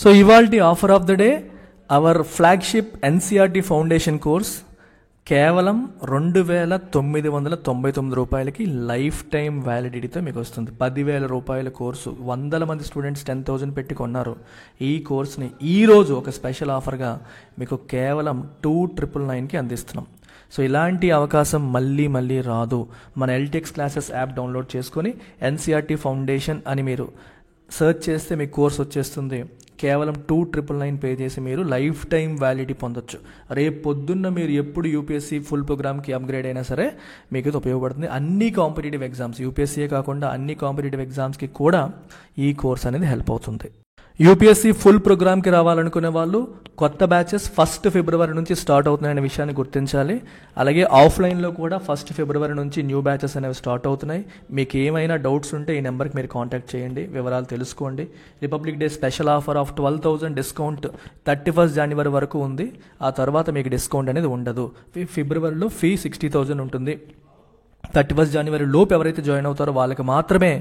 So ఇవాల్టి offer of the day, our flagship NCERT foundation course కేవలం 2,999 రూపాయలకి life time వ్యాలిడిటీతో మీకు వస్తుంది. 10,000 రూపాయల కోర్సు, 100 మంది స్టూడెంట్స్ 10,000 పెట్టి కొన్నారు. ఈ కోర్స్ని ఈరోజు ఒక స్పెషల్ ఆఫర్గా మీకు కేవలం 2,999కి అందిస్తున్నాం. సో ఇలాంటి అవకాశం మళ్ళీ మళ్ళీ రాదు. మన ఎల్టీఎక్స్ క్లాసెస్ యాప్ డౌన్లోడ్ చేసుకొని ఎన్సీఆర్టీ ఫౌండేషన్ అని మీరు సెర్చ్ చేస్తే మీకు కోర్స్ వచ్చేస్తుంది. కేవలం 2,999 పే చేసి మీరు లైఫ్ టైం వ్యాలిడిటీ పొందొచ్చు. రేపు పొద్దున్న మీరు ఎప్పుడు యూపీఎస్సీ ఫుల్ ప్రోగ్రామ్కి అప్గ్రేడ్ అయినా సరే మీకు ఇది ఉపయోగపడుతుంది. అన్ని కాంపిటేటివ్ ఎగ్జామ్స్, యూపీఎస్సీయే కాకుండా అన్ని కాంపిటేటివ్ ఎగ్జామ్స్కి కూడా ఈ కోర్స్ అనేది హెల్ప్ అవుతుంది. యూపీఎస్సీ ఫుల్ ప్రోగ్రామ్కి రావాలనుకునే వాళ్ళు కొత్త బ్యాచెస్ 1 ఫిబ్రవరి నుంచి స్టార్ట్ అవుతున్నాయనే విషయాన్ని గుర్తించాలి. అలాగే ఆఫ్లైన్లో కూడా 1 ఫిబ్రవరి నుంచి న్యూ బ్యాచెస్ అనేవి స్టార్ట్ అవుతున్నాయి. మీకు ఏమైనా డౌట్స్ ఉంటే ఈ నెంబర్కి మీరు కాంటాక్ట్ చేయండి, వివరాలు తెలుసుకోండి. Republic day special offer of 12,000 discount 31 జనవరి వరకు ఉంది. ఆ తర్వాత మీకు డిస్కౌంట్ అనేది ఉండదు. ఫిబ్రవరిలో ఫీ 60,000 ఉంటుంది. 31 జనవరి లోపు ఎవరైతే జాయిన్ అవుతారో వాళ్ళకి మాత్రమే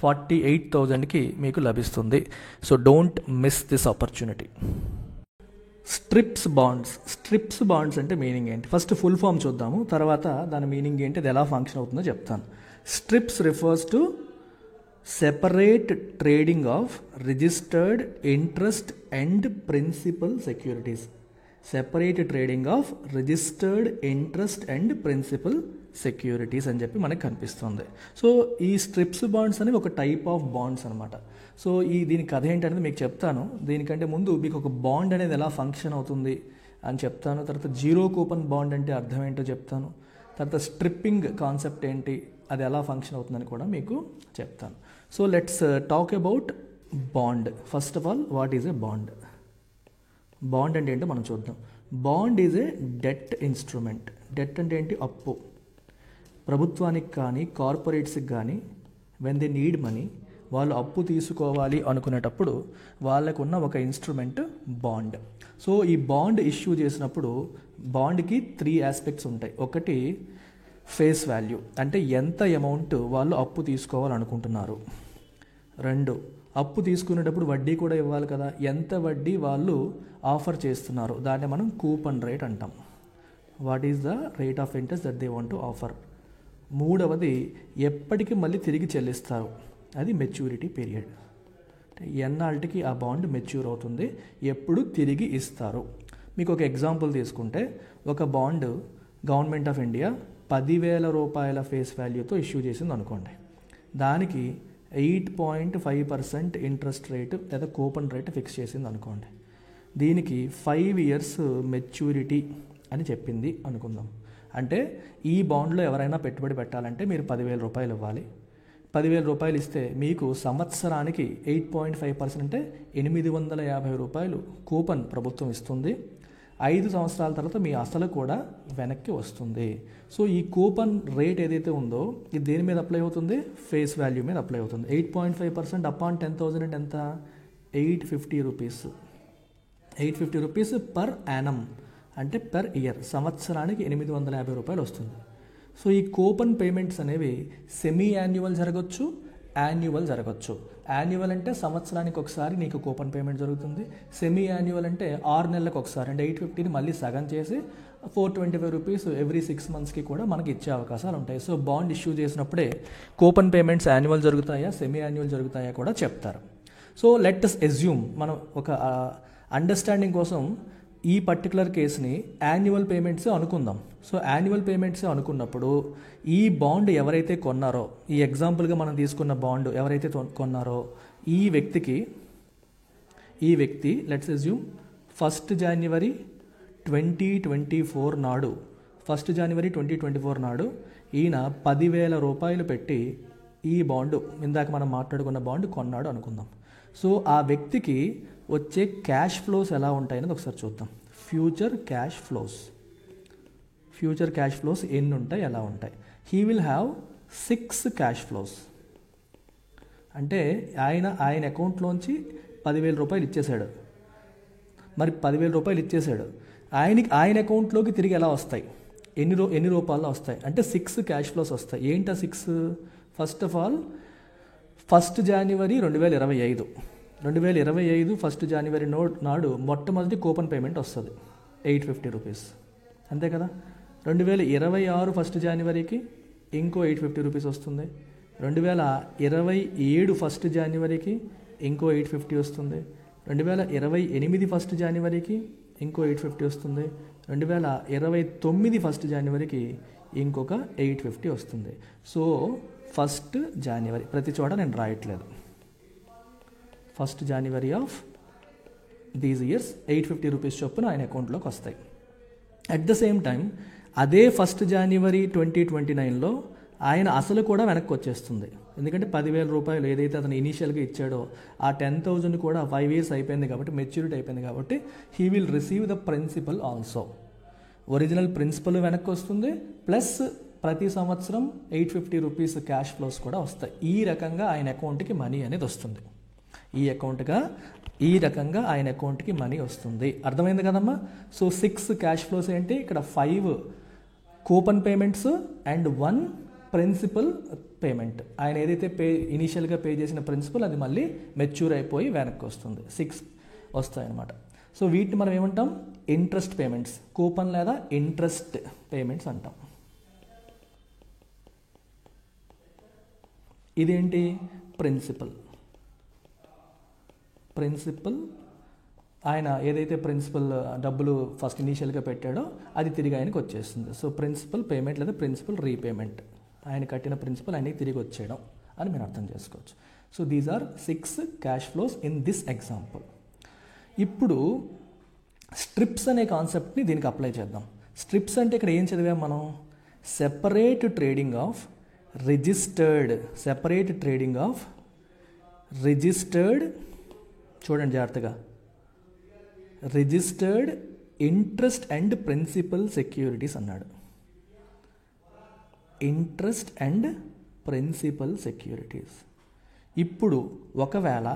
48,000కి మీకు లభిస్తుంది. So don't miss this opportunity. Strips bonds అంటే మీనింగ్ ఏంటి? ఫస్ట్ ఫుల్ ఫామ్ చూద్దాము, తర్వాత దాని మీనింగ్ ఏంటి, అది ఎలా ఫంక్షన్ అవుతుందో చెప్తాను. Strips refers to separate trading of registered interest and principal securities. Separate trading of registered interest and principal securities అని చెప్పి మనకు కనిపిస్తుంది. సో ఈ స్ట్రిప్స్ బాండ్స్ అనేవి ఒక టైప్ ఆఫ్ బాండ్స్ అనమాట. సో దీని కథ ఏంటనేది మీకు చెప్తాను. దీనికంటే ముందు మీకు ఒక బాండ్ అనేది ఎలా ఫంక్షన్ అవుతుంది అని చెప్తాను. తర్వాత జీరో కూపన్ బాండ్ అంటే అర్థం ఏంటో చెప్తాను. తర్వాత స్ట్రిప్పింగ్ కాన్సెప్ట్ ఏంటి, అది ఎలా ఫంక్షన్ అవుతుందని కూడా మీకు చెప్తాను. So let's talk about bond. First of all, what is a bond? Bond అంటే ఏంటో మనం చూద్దాం. Bond is a debt instrument. Debt అంటే ఏంటి? అప్పు. ప్రభుత్వానికి కానీ కార్పొరేట్స్కి కానీ వెన్ దే నీడ్ మనీ, వాళ్ళు అప్పు తీసుకోవాలి అనుకునేటప్పుడు వాళ్ళకున్న ఒక ఇన్స్ట్రుమెంట్ బాండ్. సో ఈ బాండ్ ఇష్యూ చేసినప్పుడు బాండ్కి 3 ఆస్పెక్ట్స్ ఉంటాయి. ఒకటి ఫేస్ వాల్యూ, అంటే ఎంత అమౌంట్ వాళ్ళు అప్పు తీసుకోవాలనుకుంటున్నారు. 2, అప్పు తీసుకునేటప్పుడు వడ్డీ కూడా ఇవ్వాలి కదా, ఎంత వడ్డీ వాళ్ళు ఆఫర్ చేస్తున్నారు, దాన్ని మనం కూపన్ రేట్ అంటాం. What is the rate of interest that they want to offer. 3వది ఎప్పటికి మళ్ళీ తిరిగి చెల్లిస్తారు, అది మెచ్యూరిటీ పీరియడ్. ఎన్నాళ్ళకి ఆ బాండ్ మెచ్యూర్ అవుతుంది, ఎప్పుడు తిరిగి ఇస్తారు. మీకు ఒక ఎగ్జాంపుల్ తీసుకుంటే, ఒక బాండ్ గవర్నమెంట్ ఆఫ్ ఇండియా 10,000 రూపాయల ఫేస్ వాల్యూతో ఇష్యూ చేసింది అనుకోండి. దానికి 8.5% ఇంట్రెస్ట్ రేటు లేదా కూపన్ రేటు ఫిక్స్ చేసింది అనుకోండి. దీనికి 5 years మెచ్యూరిటీ అని చెప్పింది అనుకుందాం. అంటే ఈ బాండ్లో ఎవరైనా పెట్టుబడి పెట్టాలంటే మీరు 10,000 రూపాయలు ఇవ్వాలి. 10,000 రూపాయలు ఇస్తే మీకు సంవత్సరానికి 8.5% అంటే 850 రూపాయలు కూపన్ ప్రభుత్వం ఇస్తుంది. 5 సంవత్సరాల తర్వాత మీ అసలు కూడా వెనక్కి వస్తుంది. సో ఈ కూపన్ రేట్ ఏదైతే ఉందో ఇది దేని మీద అప్లై అవుతుంది? ఫేస్ వాల్యూ మీద అప్లై అవుతుంది. 8.5% అపాన్ 10,000 అంటే ఎంత? 850 రూపీస్. 850 రూపీస్ పర్ యానం, అంటే పర్ ఇయర్, సంవత్సరానికి 850 రూపాయలు వస్తుంది. సో ఈ కూపన్ పేమెంట్స్ అనేవి సెమీ యాన్యువల్ జరగచ్చు, యాన్యువల్ జరగచ్చు. యాన్యువల్ అంటే సంవత్సరానికి ఒకసారి నీకు కూపన్ పేమెంట్ జరుగుతుంది. సెమీ యాన్యువల్ అంటే 6 నెలలకు ఒకసారి, అంటే 850ని మళ్ళీ సగం చేసి 425 రూపీస్ ఎవ్రీ 6 monthsకి కూడా మనకి ఇచ్చే అవకాశాలు ఉంటాయి. సో బాండ్ ఇష్యూ చేసినప్పుడే కూపన్ పేమెంట్స్ యాన్యువల్ జరుగుతాయా, సెమీ యాన్యువల్ జరుగుతాయా కూడా చెప్తారు. సో లెట్ us assume, మనం ఒక అండర్స్టాండింగ్ కోసం ఈ పర్టికులర్ కేసుని యాన్యువల్ పేమెంట్సే అనుకుందాం. సో యాన్యువల్ పేమెంట్సే అనుకున్నప్పుడు ఈ బాండ్ ఎవరైతే కొన్నారో, ఈ ఎగ్జాంపుల్గా మనం తీసుకున్న బాండ్ ఎవరైతే కొన్నారో ఈ వ్యక్తి లెట్స్ అస్యూమ్ 1 జనవరి 2024 నాడు 1 జనవరి 2024 నాడు ఈయన 10,000 రూపాయలు పెట్టి ఈ బాండ్, ఇందాక మనం మాట్లాడుకున్న బాండ్ కొన్నాడు అనుకుందాం. సో ఆ వ్యక్తికి వచ్చే క్యాష్ ఫ్లోస్ ఎలా ఉంటాయనేది ఒకసారి చూద్దాం. ఫ్యూచర్ క్యాష్ ఫ్లోస్ ఎన్ని ఉంటాయి, ఎలా ఉంటాయి? He will have 6 cash flows. అంటే ఆయన అకౌంట్లోంచి 10,000 రూపాయలు ఇచ్చేశాడు. మరి 10,000 రూపాయలు ఇచ్చేశాడు, ఆయన అకౌంట్లోకి తిరిగి ఎలా వస్తాయి, ఎన్ని రూపాయల్లో వస్తాయి అంటే 6 క్యాష్ ఫ్లోస్ వస్తాయి. ఏంటా 6? ఫస్ట్ ఆఫ్ ఆల్ 1 జనవరి 2025 2025 1 జనవరి నాడు మొట్టమొదటి కూపన్ పేమెంట్ వస్తుంది 850 రూపీస్, అంతే కదా. 2026 1 జనవరికి ఇంకో 850 రూపీస్ వస్తుంది. 2027 1 జనవరికి ఇంకో 850 వస్తుంది. 2028 1 జనవరికి ఇంకో 850 వస్తుంది. 2029 1 జనవరికి ఇంకొక 850 వస్తుంది. సో 1 జనవరి ప్రతి చోట నేను రాయట్లేదు. 1 జనవరి ఆఫ్ దీస్ ఇయర్స్ 850 రూపీస్ చొప్పున ఆయన అకౌంట్లోకి వస్తాయి. అట్ ద సేమ్ టైం అదే 1 జనవరి 2029లో ఆయన అసలు కూడా వెనక్కి వచ్చేస్తుంది. ఎందుకంటే 10,000 రూపాయలు ఏదైతే అతను ఇనీషియల్గా ఇచ్చాడో ఆ 10,000 కూడా 5 years అయిపోయింది కాబట్టి, మెచ్యూరిటీ అయిపోయింది కాబట్టి he will receive the principal also. Original principal వెనక్కి వస్తుంది, ప్లస్ ప్రతి సంవత్సరం 850 రూపీస్ క్యాష్ ఫ్లోస్ కూడా వస్తాయి. ఈ రకంగా ఆయన అకౌంట్కి మనీ అనేది వస్తుంది. ఈ రకంగా ఆయన అకౌంట్కి మనీ వస్తుంది. అర్థమైంది కదమ్మా. సో 6 క్యాష్ ఫ్లోస్ ఏంటి, ఇక్కడ 5 coupon payments and 1 principal payment. ఆయన ఏదైతే ఇనీషియల్గా పే చేసిన ప్రిన్సిపల్ అది మళ్ళీ మెచ్యూర్ అయిపోయి వెనక్కి వస్తుంది. 6 వస్తాయన్నమాట. సో వీటిని మనం ఏమంటాం, ఇంట్రెస్ట్ పేమెంట్స్, కూపన్ లేదా ఇంట్రెస్ట్ పేమెంట్స్ అంటాం. ఇదేంటి, ప్రిన్సిపల్ ఆయన ఏదైతే ప్రిన్సిపల్ డబ్బులు ఫస్ట్ ఇనీషియల్గా పెట్టాడో అది తిరిగి ఆయనకు వచ్చేస్తుంది. సో ప్రిన్సిపల్ పేమెంట్ లేదా ప్రిన్సిపల్ రీపేమెంట్, ఆయన కట్టిన ప్రిన్సిపల్ ఆయనకి తిరిగి వచ్చేయడం అని మీరు అర్థం చేసుకోవచ్చు. So these are 6 cash flows in this example. ఇప్పుడు స్ట్రిప్స్ అనే కాన్సెప్ట్ని దీనికి అప్లై చేద్దాం. స్ట్రిప్స్ అంటే ఇక్కడ ఏం చదివాం మనం, సెపరేట్ ట్రేడింగ్ ఆఫ్ రిజిస్టర్డ్ చూడండి జాగ్రత్తగా, registered interest and principal securities అన్నాడు. Interest and principal securities. ఇప్పుడు ఒకవేళ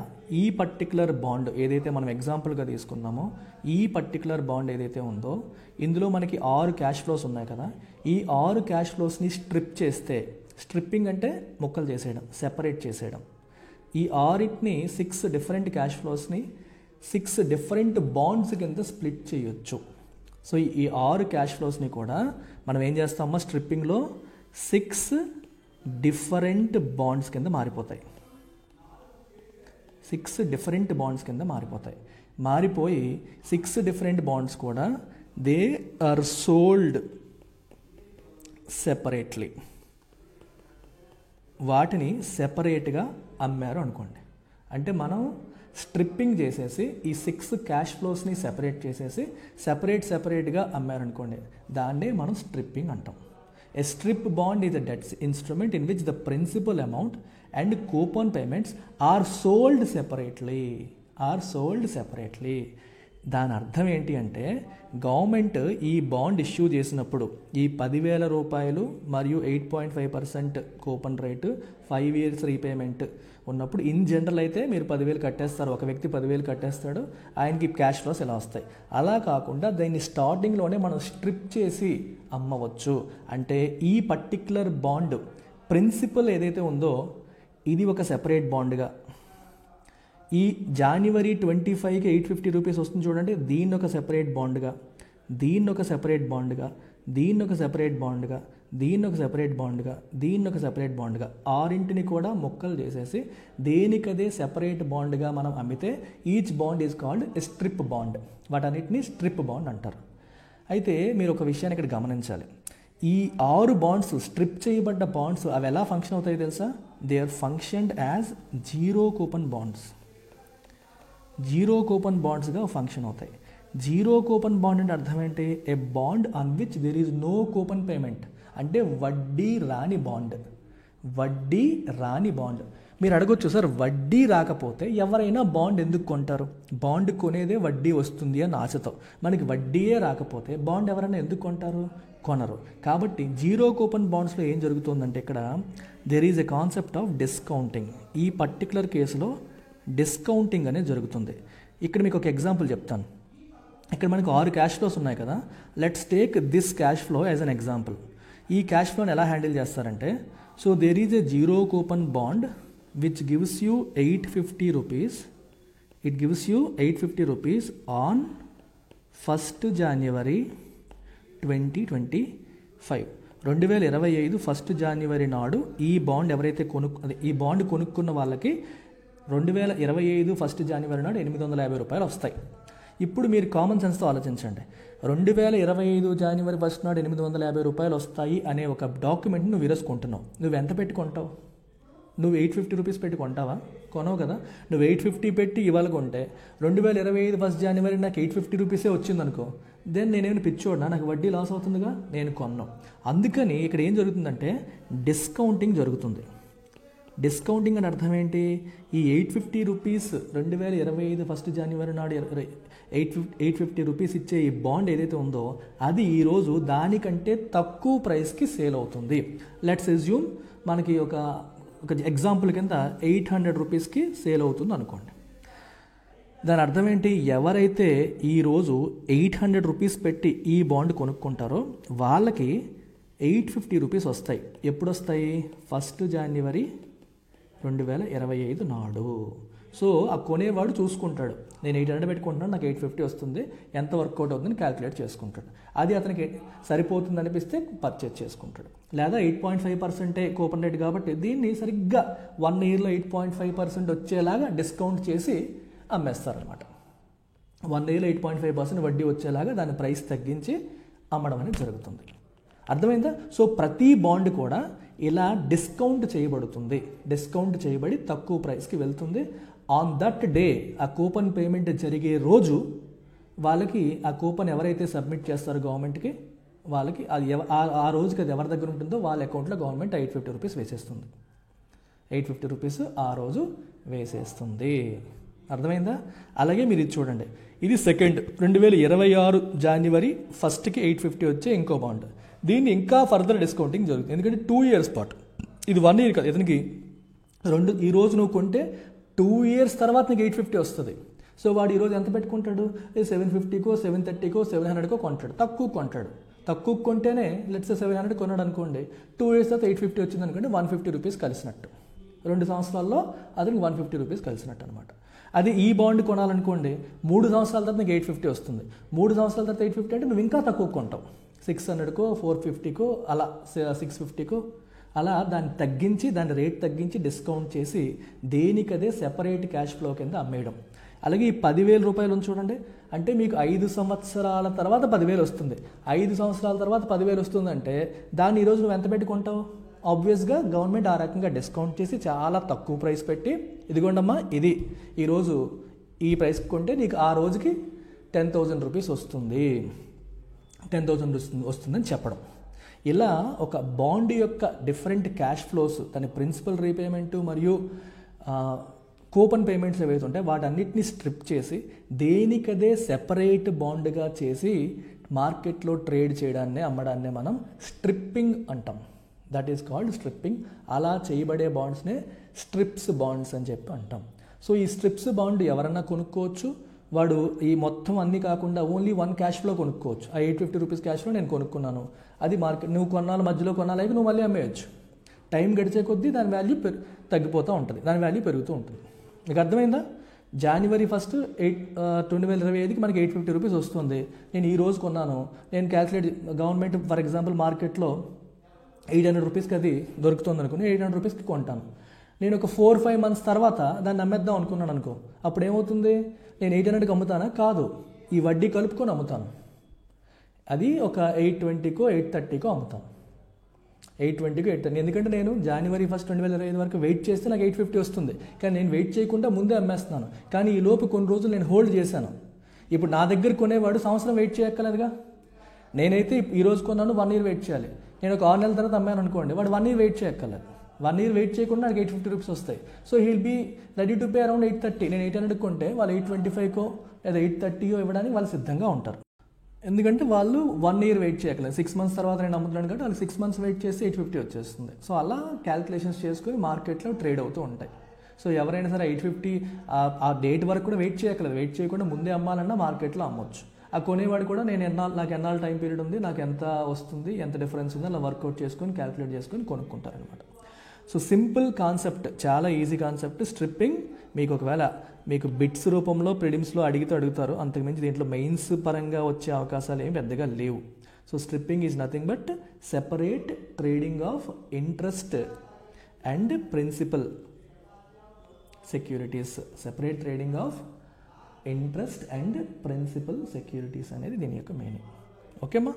ఈ పర్టికులర్ బాండ్ ఏదైతే మనం ఎగ్జాంపుల్గా తీసుకున్నామో, ఈ పర్టికులర్ బాండ్ ఏదైతే ఉందో ఇందులో మనకి 6 క్యాష్ ఫ్లోస్ ఉన్నాయి కదా, ఈ 6 క్యాష్ ఫ్లోస్ని స్ట్రిప్ చేస్తే, స్ట్రిప్పింగ్ అంటే ముక్కలు చేసేయడం, సెపరేట్ చేసేయడం, ఈ 6ని 6 డిఫరెంట్ క్యాష్ ఫ్లోస్ని 6 డిఫరెంట్ బాండ్స్ కింద స్ప్లిట్ చేయొచ్చు. సో ఈ 6 క్యాష్ ఫ్లోస్ని కూడా మనం ఏం చేస్తామో స్ట్రిప్పింగ్లో 6 డిఫరెంట్ బాండ్స్ కింద మారిపోతాయి. 6 డిఫరెంట్ బాండ్స్ కింద మారిపోయి 6 డిఫరెంట్ బాండ్స్ కూడా దే ఆర్ సోల్డ్ సెపరేట్లీ. వాటిని సెపరేట్గా అమ్మారు అనుకోండి. అంటే మనం స్ట్రిప్పింగ్ చేసేసి ఈ 6 క్యాష్ ఫ్లోస్ని సెపరేట్ చేసేసి సెపరేట్గా అమ్మారనుకోండి, దాన్నే మనం స్ట్రిప్పింగ్ అంటాం. A strip bond is a debt instrument in which the principal amount and coupon payments are sold separately. దాని అర్థం ఏంటి అంటే, గవర్నమెంట్ ఈ బాండ్ ఇష్యూ చేసినప్పుడు ఈ 10,000 రూపాయలు మరియు 8.5% కూపన్ రేటు 5 years రీపేమెంట్ ఉన్నప్పుడు ఇన్ జనరల్ అయితే మీరు 10,000 కట్టేస్తారు, ఒక వ్యక్తి 10,000 కట్టేస్తాడు, ఆయనకి క్యాష్ ఫ్లోస్ ఎలా వస్తాయి. అలా కాకుండా దీన్ని స్టార్టింగ్లోనే మనం స్ట్రిప్ చేసి అమ్మవచ్చు. అంటే ఈ పర్టిక్యులర్ బాండ్ ప్రిన్సిపల్ ఏదైతే ఉందో ఇది ఒక సెపరేట్ బాండ్గా, ఈ జనవరి 25కి 850 రూపీస్ వస్తుంది చూడండి, దీన్ని ఒక సెపరేట్ బాండ్గా, దీన్ని ఒక సెపరేట్ బాండ్గా, దీన్ని ఒక సెపరేట్ బాండ్గా, దీన్ని ఒక సెపరేట్ బాండ్గా, దీన్ని ఒక సెపరేట్ బాండ్గా, 6ని కూడా మొక్కలు చేసేసి దేనికదే సెపరేట్ బాండ్గా మనం అమ్మితే each bond is called a strip bond. వాటన్నిటిని స్ట్రిప్ బాండ్ అంటారు. అయితే మీరు ఒక విషయాన్ని ఇక్కడ గమనించాలి. ఈ 6 బాండ్స్, స్ట్రిప్ చేయబడ్డ బాండ్స్, అవి ఎలా ఫంక్షన్ అవుతాయి తెలుసా? They are functioned as zero coupon bonds. Zero coupon బాండ్స్గా ఫంక్షన్ అవుతాయి. జీరో కూపన్ బాండ్ అంటే అర్థం ఏంటి? A bond on which there is no coupon payment, అంటే వడ్డీ రాని బాండ్. మీరు అడగొచ్చు, సార్ వడ్డీ రాకపోతే ఎవరైనా బాండ్ ఎందుకు కొంటారు? బాండ్ కొనేదే వడ్డీ వస్తుంది అని ఆశతో. మనకి వడ్డీయే రాకపోతే బాండ్ ఎవరైనా ఎందుకు కొంటారు? కొనరు. కాబట్టి జీరో కూపన్ బాండ్స్లో ఏం జరుగుతుందంటే ఇక్కడ there is a concept of discounting. ఈ పర్టికులర్ కేసులో డిస్కౌంటింగ్ అనేది జరుగుతుంది. ఇక్కడ మీకు ఒక ఎగ్జాంపుల్ చెప్తాను. ఇక్కడ మనకు 6 క్యాష్ ఫ్లోస్ ఉన్నాయి కదా, let's take this cash flow as an example. ఈ క్యాష్ ఫ్లోని ఎలా హ్యాండిల్ చేస్తారంటే, so there is a zero coupon bond which gives you 850 rupees it gives you 850 rupees on 1st January 2025. 2025 1st January నాడు ఈ bond ఎవరైతే ఈ bond కొనుక్కున్న వాళ్ళకి 2025 1st January నాడు 850 రూపాయలు వస్తాయి. ఇప్పుడు మీరు కామన్ సెన్స్తో ఆలోచించండి. 2025 January 1st నాడు 850 రూపాయలు వస్తాయి అనే ఒక డాక్యుమెంట్ నువ్వు విరసుకుంటున్నావు. నువ్వు ఎంత పెట్టి కొంటావు? నువ్వు 850 రూపీస్ పెట్టి కొంటావా? కొనవు కదా. నువ్వు 850 పెట్టి ఇవాళ కొంటే 2025 1st January నాకు 850 రూపీసే వచ్చిందనుకో, దెన్ నేనేమైనా పిచ్చోడినా, నాకు వడ్డీ లాస్ అవుతుందిగా, నేను కొన్నాను. అందుకని ఇక్కడ ఏం జరుగుతుందంటే డిస్కౌంటింగ్ జరుగుతుంది. డిస్కౌంటింగ్ అని అర్థం ఏంటి? ఈ 850 రూపీస్ 2025 1st January నాడు 850 రూపీస్ ఇచ్చే ఈ బాండ్ ఏదైతే ఉందో అది ఈరోజు దానికంటే తక్కువ ప్రైస్కి సేల్ అవుతుంది. లెట్స్ అజ్యూమ్ మనకి ఒక ఎగ్జాంపుల్ కింద 800 రూపీస్కి సేల్ అవుతుంది అనుకోండి. దాని అర్థం ఏంటి? ఎవరైతే ఈరోజు 800 రూపీస్ పెట్టి ఈ బాండ్ కొనుక్కుంటారో వాళ్ళకి 850 రూపీస్ వస్తాయి. ఎప్పుడు వస్తాయి? 1st January 2025 నాడు. సో ఆ కొనేవాడు చూసుకుంటాడు, నేను 800 పెట్టుకుంటున్నాను, నాకు 850 వస్తుంది, ఎంత వర్కౌట్ అవుతుందని క్యాలిక్యులేట్ చేసుకుంటాడు. అది అతనికి సరిపోతుంది అనిపిస్తే పర్చేజ్ చేసుకుంటాడు. లేదా 8.5% కూపన్ రేట్ కాబట్టి దీన్ని సరిగ్గా 1 ఇయర్లో 8.5% వచ్చేలాగా డిస్కౌంట్ చేసి అమ్మేస్తారనమాట. 1 ఇయర్లో 8.5% వడ్డీ వచ్చేలాగా దాని ప్రైస్ తగ్గించి అమ్మడం అనేది జరుగుతుంది. అర్థమైందా? సో ప్రతి బాండ్ కూడా ఇలా డిస్కౌంట్ చేయబడుతుంది. డిస్కౌంట్ చేయబడి తక్కువ ప్రైస్కి వెళ్తుంది. ఆన్ దట్ డే ఆ కూపన్ పేమెంట్ జరిగే రోజు వాళ్ళకి ఆ కూపన్ ఎవరైతే సబ్మిట్ చేస్తారో గవర్నమెంట్కి, వాళ్ళకి అది ఆ రోజుకి అది ఎవరి దగ్గర ఉంటుందో వాళ్ళ అకౌంట్లో గవర్నమెంట్ 850 రూపీస్ వేసేస్తుంది. 850 రూపీస్ ఆ రోజు వేసేస్తుంది. అర్థమైందా? అలాగే మీరు ఇది చూడండి, ఇది సెకండ్ 2026 January 1st 850 వచ్చే ఇంకో బాండ్. దీన్ని ఇంకా ఫర్దర్ డిస్కౌంటింగ్ జరుగుతుంది. ఎందుకంటే 2 years పాటు, ఇది 1 year కాదు. ఇతనికి ఈ రోజు నువ్వు కొంటే 2 years తర్వాత నీకు 850 వస్తుంది. సో వాడు ఈరోజు ఎంత పెట్టుకుంటాడు? 750కో 730కో 700కో కొంటాడు. తక్కువ కొంటాడు. తక్కువ కొంటేనే లెట్స్ 700 కొన్నాడు అనుకోండి, 2 years తర్వాత 850 వచ్చింది అనుకోండి, 150 రూపీస్ కలిసినట్టు. 2 సంవత్సరాల్లో అతనికి 150 రూపీస్ కలిసినట్టు అనమాట. అది ఈ బాండ్ కొనాలనుకోండి, 3 సంవత్సరాల తర్వాత నీకు 850 వస్తుంది. 3 సంవత్సరాల తర్వాత 850 అంటే నువ్వు ఇంకా తక్కువ కొంటావు. 600కో 450కో అలా 650కో అలా దాన్ని తగ్గించి, దాని రేట్ తగ్గించి డిస్కౌంట్ చేసి దేనికదే సెపరేట్ క్యాష్ ఫ్లో కింద అమ్మేయడం. అలాగే ఈ 10,000 రూపాయలు చూడండి, అంటే మీకు 5 సంవత్సరాల తర్వాత 10,000 వస్తుంది. 5 సంవత్సరాల తర్వాత 10,000 వస్తుందంటే దాన్ని ఈరోజు నువ్వు ఎంత పెట్టుకుంటావు? ఆబ్వియస్గా గవర్నమెంట్ ఆ రకంగా డిస్కౌంట్ చేసి చాలా తక్కువ ప్రైస్ పెట్టి, ఇదిగోండమ్మా ఇది ఈరోజు ఈ ప్రైస్కి కొంటే నీకు ఆ రోజుకి 10,000 రూపీస్ వస్తుంది, 10,000 వస్తుందని చెప్పడం. ఇలా ఒక బాండ్ యొక్క డిఫరెంట్ క్యాష్ ఫ్లోస్, దాని ప్రిన్సిపల్ రీపేమెంట్ మరియు కూపన్ పేమెంట్స్ ఏవైతే ఉంటాయి వాటన్నిటిని స్ట్రిప్ చేసి దేనికదే సెపరేట్ బాండ్గా చేసి మార్కెట్లో ట్రేడ్ చేయడాన్నే అమ్మడాన్నే మనం స్ట్రిప్పింగ్ అంటాం. That is called stripping. అలా చేయబడే బాండ్స్నే స్ట్రిప్స్ బాండ్స్ అని చెప్పి అంటాం. సో ఈ స్ట్రిప్స్ బాండ్ ఎవరన్నా కొనుక్కోవచ్చు. వాడు ఈ మొత్తం అన్నీ కాకుండా ఓన్లీ 1 క్యాష్ ఫ్లో కొనుక్కోవచ్చు. ఆ 850 రూపీస్ క్యాష్ ఫ్లో నేను కొనుక్కున్నాను, అది మార్కెట్ నువ్వు కొన్నాళ్ళు మధ్యలో కొన్నాళ్ళకి నువ్వు మళ్ళీ అమ్మేయచ్చు. టైం గడిచే కొద్దీ దాని వాల్యూ తగ్గిపోతూ ఉంటుంది, దాని వాల్యూ పెరుగుతూ ఉంటుంది. మీకు అర్థమైందా? January 1st 2025కి మనకి 850 రూపీస్ వస్తుంది. నేను ఈ రోజు కొన్నాను, నేను క్యాల్కులేట్ గవర్నమెంట్ ఫర్ ఎగ్జాంపుల్ మార్కెట్లో 800 రూపీస్కి అది దొరుకుతుంది అనుకుని 800 రూపీస్కి కొంటాను. నేను ఒక 4-5 months తర్వాత దాన్ని అమ్మేద్దాం అనుకున్నాను అనుకో, అప్పుడు ఏమవుతుంది? నేను 800కి అమ్ముతానా? కాదు, ఈ వడ్డీ కలుపుకొని అమ్ముతాను. అది ఒక 820కో 830కో అమ్ముతాను. 820కో 830. ఎందుకంటే నేను January 1st 2025 వరకు వెయిట్ చేస్తే నాకు 850 వస్తుంది. కానీ నేను వెయిట్ చేయకుండా ముందే అమ్మేస్తున్నాను. కానీ ఈ లోపు కొన్ని రోజులు నేను హోల్డ్ చేశాను. ఇప్పుడు నా దగ్గర కొనేవాడు సంవత్సరం వెయిట్ చేయక్కర్లేదుగా. నేనైతే ఈ రోజు కొన్నాను, 1 year వెయిట్ చేయాలి. నేను ఒక 6 నెలల తర్వాత అమ్మాను అనుకోండి, వాడు 1 year వెయిట్ చేయక్కర్లేదు. 1 year వెయిట్ చేయకుండా నాకు 850 రూపీస్ వస్తాయి. So he'll be ready to pay around 830. నేను 800 కొంటే వాళ్ళు 825కో లేదా 830కో ఇవ్వడానికి వాళ్ళు సిద్ధంగా ఉంటారు. ఎందుకంటే వాళ్ళు 1 year వెయిట్ చేయక్కర్లేదు. 6 months తర్వాత నేను అమ్ముతున్నాను కాబట్టి వాళ్ళు 6 months వెయిట్ చేసి 850 వచ్చేస్తుంది. సో అలా క్యాల్కులేషన్స్ చేసుకొని మార్కెట్లో ట్రేడ్ అవుతూ ఉంటాయి. సో ఎవరైనా సరే 850 ఆ డేట్ వరకు కూడా వెయిట్ చేయక్కర్లేదు. వెయిట్ చేయకుండా ముందే అమ్మాలన్నా మార్కెట్లో అమ్మొచ్చు. ఆ కొనేవాడు కూడా నాకు ఎన్నాళ్ళు టైం పీరియడ్ ఉంది, నాకు ఎంత వస్తుంది, ఎంత డిఫరెన్స్ ఉంది, అలా వర్కౌట్ చేసుకొని క్యాల్కులేట్ చేసుకొని కొనుక్కుంటారనమాట. సో సింపుల్ కాన్సెప్ట్, చాలా ఈజీ కాన్సెప్ట్ స్ట్రిప్పింగ్. మీకు ఒకవేళ మీకు బిట్స్ రూపంలో ప్రిలిమ్స్లో అడుగుతారు, అంతకుమించి దీంట్లో మెయిన్స్ పరంగా వచ్చే అవకాశాలు ఏమి పెద్దగా లేవు. So stripping is nothing but separate trading of interest and principal securities. Separate trading of interest and principal securities అనేది దీని యొక్క మీనింగ్. ఓకేమ్మా.